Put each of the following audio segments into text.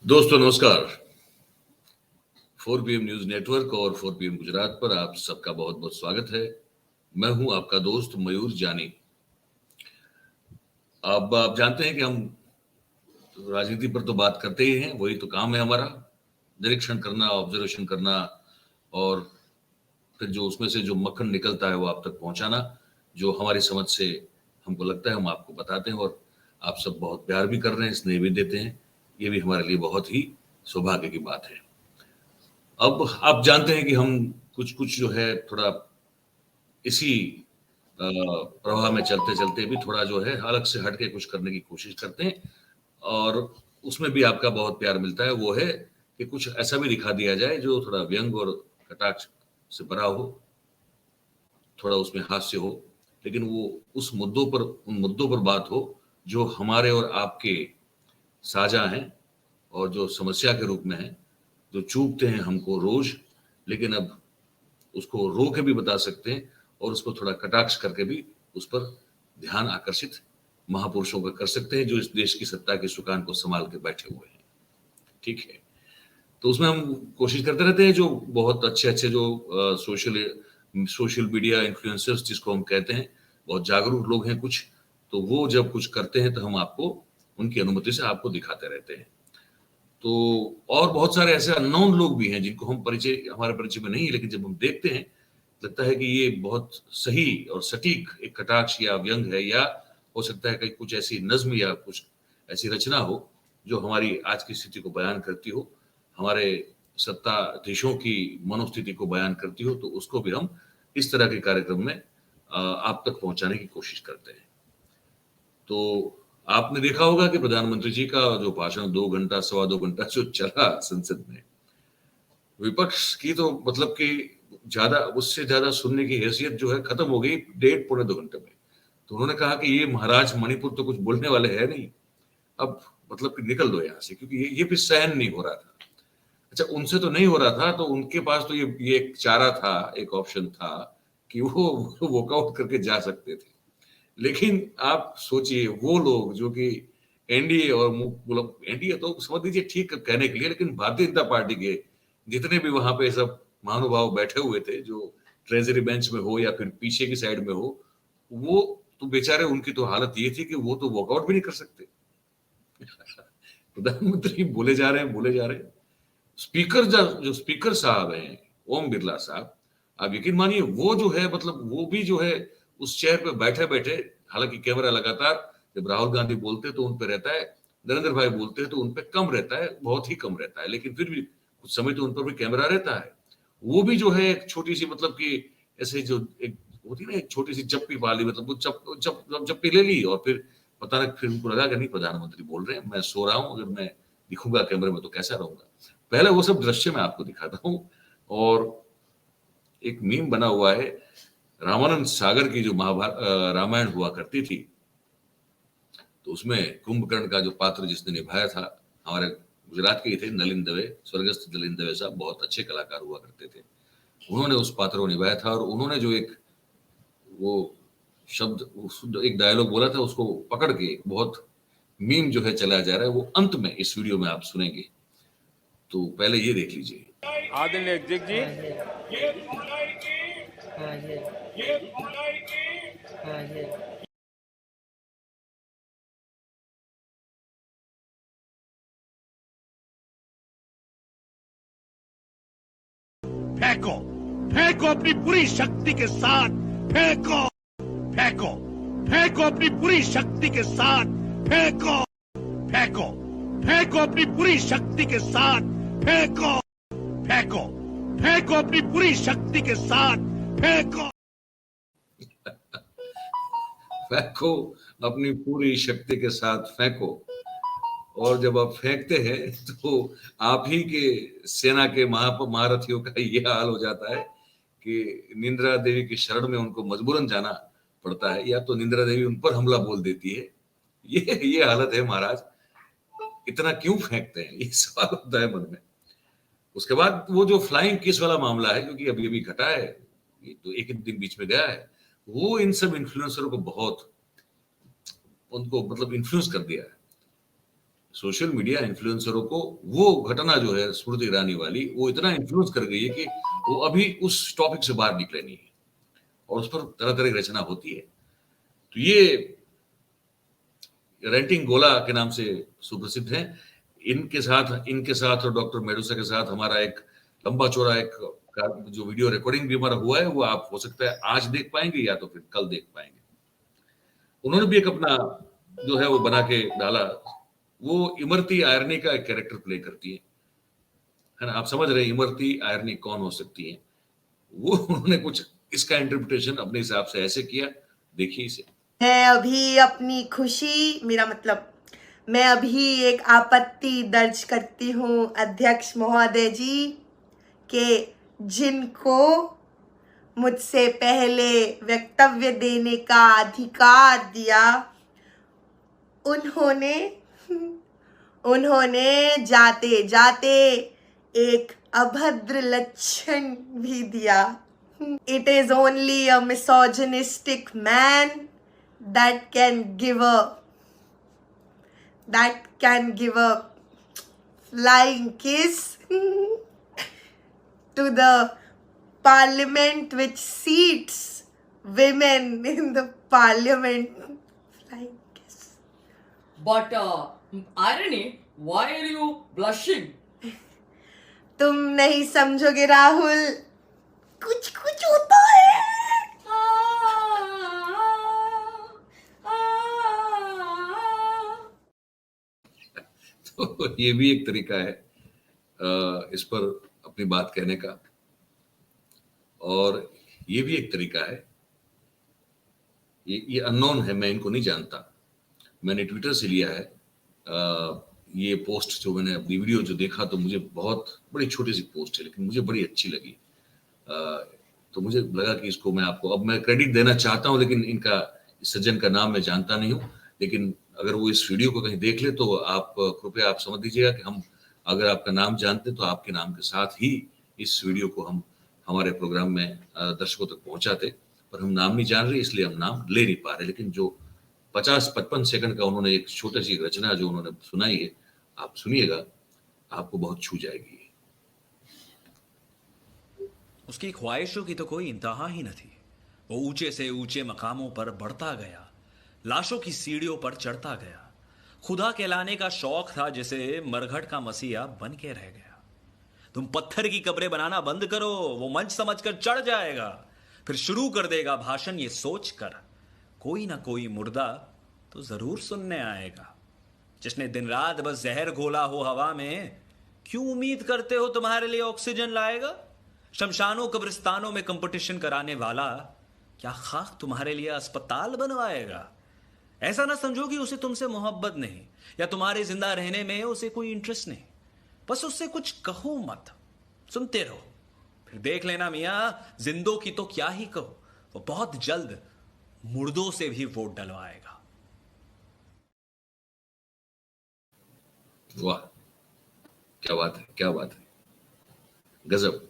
दोस्तों नमस्कार। 4 PM news network और 4 PM गुजरात पर आप सबका बहुत बहुत स्वागत है। मैं हूं आपका दोस्त मयूर जानी। अब आप जानते हैं कि हम राजनीति पर तो बात करते ही हैं, वही तो काम है हमारा, निरीक्षण करना, ऑब्जर्वेशन करना और फिर जो उसमें से जो मक्खन निकलता है वो आप तक पहुंचाना, जो हमारी समझ से हमको लगता है हम आपको बताते हैं और आप सब बहुत प्यार भी कर रहे हैं, स्नेह भी देते हैं। ये भी हमारे लिए बहुत ही सौभाग्य की बात है। अब आप जानते हैं कि हम कुछ जो है थोड़ा इसी प्रवाह में चलते-चलते भी थोड़ा जो है अलग से हट के कुछ करने की कोशिश करते हैं और उसमें भी आपका बहुत प्यार मिलता है। वो है कि कुछ ऐसा भी दिखा दिया जाए जो थोड़ा व्यंग और कटाक्ष से भरा हो, थोड़ा उसमें हास्य हो, लेकिन वो उन मुद्दों पर बात हो जो हमारे और आपके साझा हैं और जो समस्या के रूप में हैं, जो चूभते हैं हमको रोज, लेकिन अब उसको रो के भी बता सकते हैं और उसको थोड़ा कटाक्ष करके भी उस पर ध्यान आकर्षित महापुरुषों का कर सकते हैं जो इस देश की सत्ता की सुकान को संभाल के बैठे हुए हैं। ठीक है, तो उसमें हम कोशिश करते रहते हैं जो बहुत अच्छे-अच्छे जो सोशल मीडिया इन्फ्लुएंसर्स जिसको हम कहते हैं, बहुत जागरूक लोग हैं कुछ, तो वो जब कुछ करते हैं तो हम आपको उनकी अनुमति से आपको दिखाते रहते हैं। तो और बहुत सारे ऐसे अननोन लोग भी हैं जिनको हमारे परिचय में नहीं है, लेकिन जब हम देखते हैं लगता है कि ये बहुत सही और सटीक एक कटाक्ष या व्यंग है, या हो सकता है कि कुछ ऐसी नज्म या कुछ ऐसी रचना हो जो हमारी आज की स्थिति को बयान करती हो, हमारे सत्ताधीशों की मनोस्थिति को बयान करती हो, तो उसको भी हम इस तरह के कार्यक्रम में आप तक पहुंचाने की कोशिश करते हैं। तो आपने देखा होगा कि प्रधानमंत्री जी का जो भाषण 2 घंटा, सवा 2 घंटा जो चला संसद में, विपक्ष की तो मतलब कि उससे ज्यादा सुनने की हैसियत जो है खत्म हो गई 1.5 पौने 2 घंटे में। तो उन्होंने कहा कि ये महाराज मणिपुर तो कुछ बोलने वाले है नहीं, अब मतलब कि निकल दो यहाँ से, क्योंकि ये भी सहन नहीं हो रहा था। अच्छा, उनसे तो नहीं हो रहा था, तो उनके पास तो ये एक चारा था, एक ऑप्शन था कि वो वॉकआउट करके जा सकते थे। लेकिन आप सोचिए वो लोग जो कि एनडीए और मतलब एनडीए तो समझ लीजिए ठीक कहने के लिए, लेकिन भारतीय जनता पार्टी के जितने भी वहां पे सब महानुभाव बैठे हुए थे, जो ट्रेजरी बेंच में हो या फिर पीछे की साइड में हो, वो तो बेचारे, उनकी तो हालत ये थी कि वो तो वॉकआउट भी नहीं कर सकते। प्रधानमंत्री बोले जा रहे हैं। जो स्पीकर साहब हैं, ओम बिरला साहब, आप यकीन मानिए वो जो है मतलब वो भी जो है उस चेयर पे बैठे बैठे, हालांकि कैमरा लगातार जब राहुल गांधी बोलते हैं तो उन पे रहता है, नरेंद्र भाई बोलते हैं तो उन पे कम रहता है, बहुत ही कम रहता है, लेकिन फिर भी कुछ समय तो उन पर भी कैमरा रहता है। वो भी जो है एक छोटी सी मतलब कि ऐसे जो एक होती है ना, एक छोटी सी चप्पी वाली, मतलब वो चप्पी ले ली और फिर पता नहीं, फिर उनको लगा कि नहीं प्रधानमंत्री बोल रहे हैं, मैं सो रहा हूँ, अगर मैं दिखूंगा कैमरे में तो कैसा रहूंगा। पहले वो सब दृश्य मैं आपको दिखाता हूँ। और एक मीम बना हुआ है, रामानंद सागर की जो रामायण हुआ करती थी, तो उसमें कुंभकर्ण का जो पात्र जिसने निभाया था, हमारे गुजरात के ही थे, नलिन दवे, स्वर्गस्थ नलिन दवे साहब बहुत अच्छे कलाकार हुआ करते थे। उन्होंने उस पात्र को निभाया था और उन्होंने जो एक वो एक डायलॉग बोला था, उसको पकड़ के बहुत मीम जो है चला जा रहा है, वो अंत में इस वीडियो में आप सुनेंगे। तो पहले ये देख लीजिए। आदरणीय अध्यक्ष जी, फेंको, फेंको अपनी पूरी शक्ति के साथ, फेंको, फेंको, फेंको अपनी पूरी शक्ति के साथ, फेंको, फेंको, फेंको अपनी पूरी शक्ति के साथ, फेंको, फेंको, फेंको अपनी पूरी शक्ति के साथ, फेंको। फेंको अपनी पूरी शक्ति के साथ फेंको। और जब आप फेंकते हैं तो आप ही के सेना के महारथियों का ये हाल हो जाता है कि निंद्रा देवी की शरण में उनको मजबूरन जाना पड़ता है, या तो निंद्रा देवी उन पर हमला बोल देती है। ये हालत है महाराज, इतना क्यों फेंकते हैं, ये सवाल होता है मन में। उसके बाद वो जो फ्लाइंग किस वाला मामला है, क्योंकि अभी अभी घटा है, ये तो एक एक दिन बीच में गया है, वो इन सब इन्फ्लुएंसरों को बहुत, उनको मतलब इन्फ्लुएंस कर दिया है। सोशल मीडिया इन्फ्लुएंसरों को वो घटना जो है स्मृति ईरानी वाली, वो इतना इन्फ्लुएंस कर गई है कि वो अभी उस टॉपिक से बाहर निकले नहीं है और उस पर तरह तरह की रचना होती है। तो ये रेंटिंग गोला के नाम से सुप्रसिद्ध है। इनके साथ और डॉक्टर मेडुसा के साथ हमारा एक लंबा चौड़ा एक जो वीडियो रिकॉर्डिंग भी हमारा हुआ है, वो आप हो सकता है आज देख पाएंगे या तो फिर कल देख पाएंगे। उन्होंने भी एक अपना जो है वो बना के डाला। वो इमरती आयरनी का एक कैरेक्टर प्ले करती है ना। आप समझ रहे हैं इमरती आयरनी कौन हो सकती है। वो उन्होंने कुछ इसका इंटरप्रिटेशन अपने हिसाब से ऐसे किया, देखिए इसे। मैं अभी अपनी खुशी, मेरा मतलब मैं अभी एक आपत्ति दर्ज करती हूँ अध्यक्ष महोदय जी के जिनको मुझसे पहले वक्तव्य देने का अधिकार दिया, उन्होंने जाते जाते एक अभद्र लक्षण भी दिया। It is only a misogynistic man that can give a flying kiss to the parliament which seats women in the parliament. Flying kiss. But irony, why are you blushing? तुम नहीं समझोगे राहुल, कुछ कुछ होता है। तो ये भी एक तरीका है इस पर अपनी बात कहने का, और ये भी एक तरीका है। ये अननोन है, मैं इनको नहीं जानता, मैंने ट्विटर से लिया है। ये पोस्ट जो मैंने अपनी वीडियो जो देखा तो मुझे बहुत बड़ी छोटी सी पोस्ट है, लेकिन मुझे बड़ी अच्छी लगी। तो मुझे लगा कि इसको मैं आपको अब मैं क्रेडिट देना चाहता हूं, लेकिन इनका सज्जन का नाम मैं जानता नहीं हूं। लेकिन अगर वो इस वीडियो को कहीं देख ले तो आप कृपया आप समझ लीजिएगा कि हम अगर आपका नाम जानते तो आपके नाम के साथ ही इस वीडियो को हम हमारे प्रोग्राम में दर्शकों तक पहुंचाते, पर हम नाम नहीं जान रहे इसलिए हम नाम ले नहीं पा रहे। लेकिन जो 50-55 सेकंड का उन्होंने एक छोटी सी रचना जो उन्होंने सुनाई है, आप सुनिएगा, आपको बहुत छू जाएगी। उसकी ख्वाहिशों की तो कोई इंतहा ही न थी। वो ऊंचे से ऊंचे मकामों पर बढ़ता गया, लाशों की सीढ़ियों पर चढ़ता गया। खुदा कहलाने का शौक था जिसे मरघट का मसीहा बन के रह गया। तुम पत्थर की कब्रें बनाना बंद करो, वो मंच समझकर चढ़ जाएगा, फिर शुरू कर देगा भाषण ये सोच कर कोई ना कोई मुर्दा तो जरूर सुनने आएगा। जिसने दिन रात बस जहर घोला हो हवा में, क्यों उम्मीद करते हो तुम्हारे लिए ऑक्सीजन लाएगा? शमशानों कब्रिस्तानों में कंपटीशन कराने वाला क्या खाक तुम्हारे लिए अस्पताल बनवाएगा? ऐसा ना समझो कि उसे तुमसे मोहब्बत नहीं या तुम्हारे जिंदा रहने में उसे कोई इंटरेस्ट नहीं। बस उससे कुछ कहो मत, सुनते रहो, फिर देख लेना मियां, जिंदों की तो क्या ही कहो, वो बहुत जल्द मुर्दों से भी वोट डलवाएगा। वाह, क्या बात है, क्या बात है, गजब,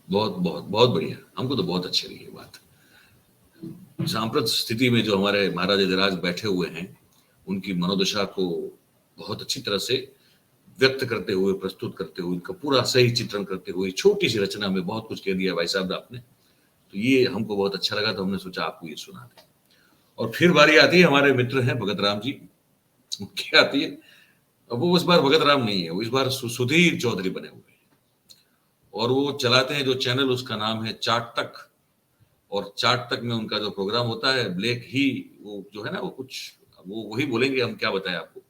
बहुत बहुत बहुत बढ़िया। हमको तो बहुत अच्छी लगी ये बात। सांप्रत स्थिति में जो हमारे महाराज अधिराज बैठे हुए हैं, उनकी मनोदशा को बहुत अच्छी तरह से व्यक्त करते हुए, प्रस्तुत करते हुए, उनका पूरा सही चित्रण करते हुए छोटी सी रचना में बहुत कुछ कह दिया भाई साहब आपने। तो ये हमको बहुत अच्छा लगा, तो हमने सोचा आपको ये सुना दें। और फिर बारी आती है, हमारे मित्र हैं भगत राम जी, उनकी आती है। अब वो इस बार भगत राम नहीं है, वो इस बार सुधीर चौधरी बने हुए हैं और वो चलाते हैं जो चैनल, उसका नाम है चाट तक। और चाट तक में उनका जो प्रोग्राम होता है, ब्लैक ही वो जो है ना, वो कुछ वो वही बोलेंगे, हम क्या बताएं आपको,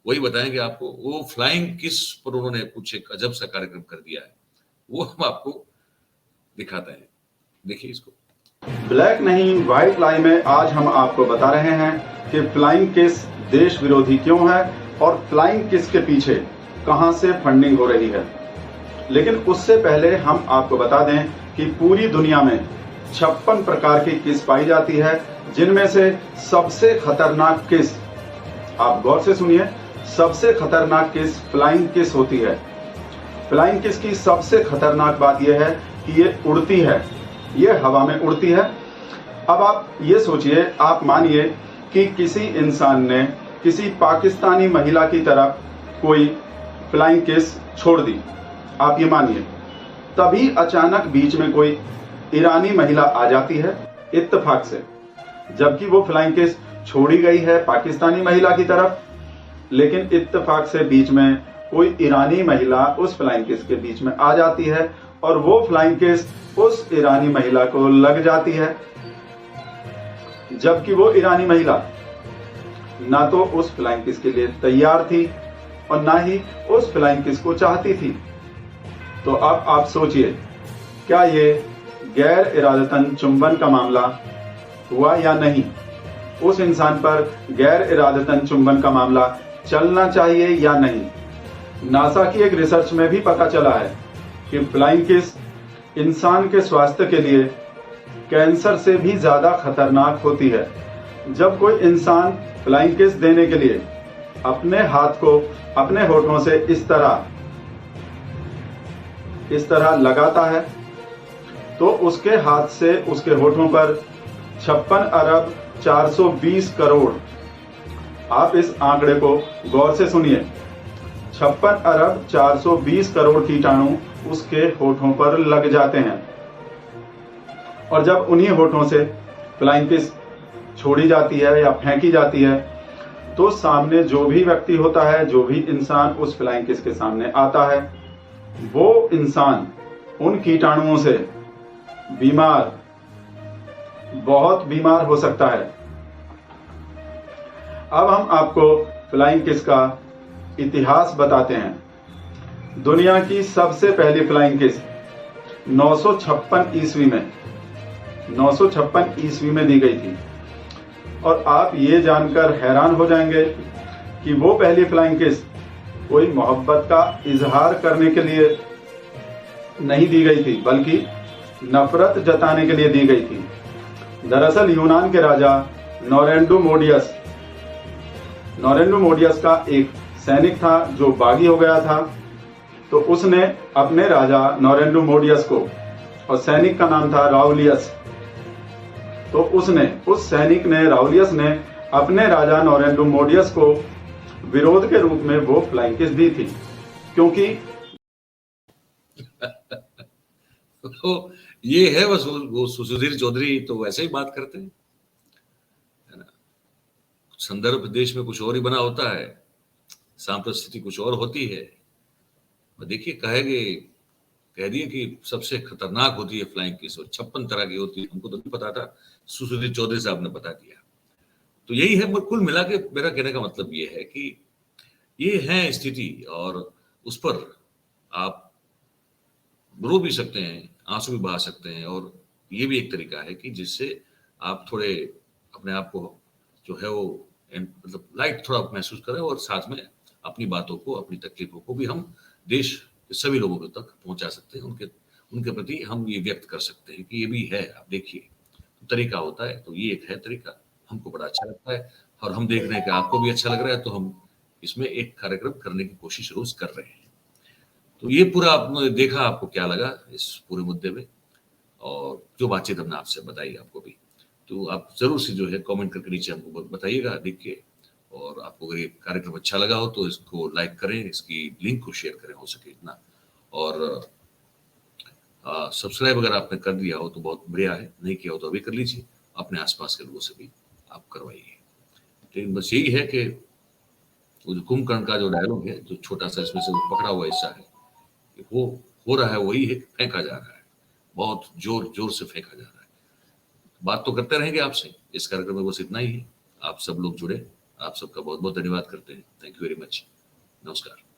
वही बताएंगे आपको। वो फ्लाइंग किस पर उन्होंने कुछ एक अजब सा कार्यक्रम कर दिया है, वो हम आपको दिखाते हैं, देखिए इसको। ब्लैक नहीं व्हाइट लाई में आज हम आपको बता रहे हैं कि फ्लाइंग किस देश विरोधी क्यों है और फ्लाइंग किस के पीछे कहां से फंडिंग हो रही है। लेकिन उससे पहले हम आपको बता दें कि पूरी दुनिया में 56 प्रकार की किस पाई जाती है, जिनमें से सबसे खतरनाक किस, आप गौर से सुनिए, सबसे खतरनाक किस फ्लाइंग किस होती है। फ्लाइंग किस की सबसे खतरनाक बात यह है कि ये उड़ती है, ये हवा में उड़ती है। अब आप ये सोचिए, आप मानिए कि किसी इंसान ने किसी पाकिस्तानी महिला की तरफ कोई फ्लाइंग किस छोड़ दी, आप ये मानिए। तभी अचानक बीच में कोई ईरानी महिला आ जाती है इत्तेफाक से, जबकि वो फ्लाइंग किस छोड़ी गई है पाकिस्तानी महिला की तरफ, लेकिन इत्तेफाक से बीच में कोई ईरानी महिला उस फ्लाइंग किस के बीच में आ जाती है और वो फ्लाइंग किस उस ईरानी महिला को लग जाती है, जबकि वो ईरानी महिला ना तो उस फ्लाइंग किस के लिए तैयार थी और ना ही उस फ्लाइंग किस को चाहती थी। तो अब आप सोचिए, क्या ये गैर इरादतन चुंबन का मामला हुआ या नहीं? उस इंसान पर गैर इरादतन चुंबन का मामला चलना चाहिए या नहीं? नासा की एक रिसर्च में भी पता चला है कि फ्लाइंग किस इंसान के स्वास्थ्य के लिए कैंसर से भी ज्यादा खतरनाक होती है। जब कोई इंसान फ्लाइंग किस देने के लिए अपने हाथ को अपने होठों से इस तरह लगाता है, तो उसके हाथ से उसके होठों पर 56 अरब 420 करोड़, आप इस आंकड़े को गौर से सुनिए, 56 अरब 420 करोड़ कीटाणु उसके होठों पर लग जाते हैं। और जब उन्हीं होठों से फ्लाइंग किस छोड़ी जाती है या फेंकी जाती है, तो सामने जो भी व्यक्ति होता है, जो भी इंसान उस फ्लाइंग किस के सामने आता है, वो इंसान उन कीटाणुओं से बीमार, बहुत बीमार हो सकता है। अब हम आपको फ्लाइंग किस का इतिहास बताते हैं। दुनिया की सबसे पहली फ्लाइंग किस 956 ईस्वी में दी गई थी। और आप ये जानकर हैरान हो जाएंगे कि वो पहली फ्लाइंग किस कोई मोहब्बत का इजहार करने के लिए नहीं दी गई थी, बल्कि नफरत जताने के लिए दी गई थी। दरअसल यूनान के राजा नोरेंडो मोडियस का एक सैनिक था जो बागी हो गया था। तो उसने अपने राजा नोरेंडो मोडियस को, और सैनिक का नाम था राउलियस, तो उस सैनिक ने, राउलियस ने अपने राजा नोरेंडो मोडियस को विरोध के रूप में वो फ्लाइंग किस दी थी, क्योंकि तो ये है बस वो सुधीर चौधरी तो वैसे ही बात करते हैं, है ना। संदर्भ देश में कुछ और ही बना होता है, सांप्रत स्थिति कुछ और होती है। और देखिए कह दिए कि सबसे खतरनाक होती है फ्लाइंग किस और 56 तरह की होती है, हमको तो नहीं पता था, सुधीर चौधरी साहब ने बता दिया। तो यही है, कुल मिला के मेरा कहने का मतलब ये है कि ये है स्थिति, और उस पर आप रो भी सकते हैं, आंसू भी बहा सकते हैं, और ये भी एक तरीका है कि जिससे आप थोड़े अपने आप को जो है वो मतलब लाइट थोड़ा महसूस करें, और साथ में अपनी बातों को, अपनी तकलीफों को भी हम देश के सभी लोगों तक पहुंचा सकते हैं, उनके प्रति हम ये व्यक्त कर सकते हैं कि ये भी है, आप देखिए, तो तरीका होता है। तो ये एक है तरीका, हमको बड़ा अच्छा लगता है, और हम देख रहे हैं कि आपको भी अच्छा लग रहा है, तो हम इसमें एक कार्यक्रम करने की कोशिश रोज कर रहे हैं। तो ये पूरा आपने देखा, आपको क्या लगा इस पूरे मुद्दे में, और जो बातचीत हमने आपसे बताई आपको भी, तो आप जरूर से जो है कमेंट करके नीचे हमको बताइएगा देख के। और आपको अगर ये कार्यक्रम अच्छा लगा हो तो इसको लाइक करें, इसकी लिंक को शेयर करें हो सके इतना, और सब्सक्राइब अगर आपने कर दिया हो तो बहुत बढ़िया है, नहीं किया हो तो अभी कर लीजिए, अपने आसपास के लोगों से भी आप करवाइए। लेकिन बस यही है कि वो जो कुंभकर्ण का जो डायलॉग है, जो छोटा सा इसमें से पकड़ा हुआ हिस्सा है, वो हो रहा है वही है, फेंका जा रहा है, बहुत जोर से फेंका जा रहा है। बात तो करते रहेंगे आपसे, इस कार्यक्रम में बस इतना ही है। आप सब लोग जुड़े, आप सबका बहुत बहुत धन्यवाद करते हैं। थैंक यू वेरी मच, नमस्कार।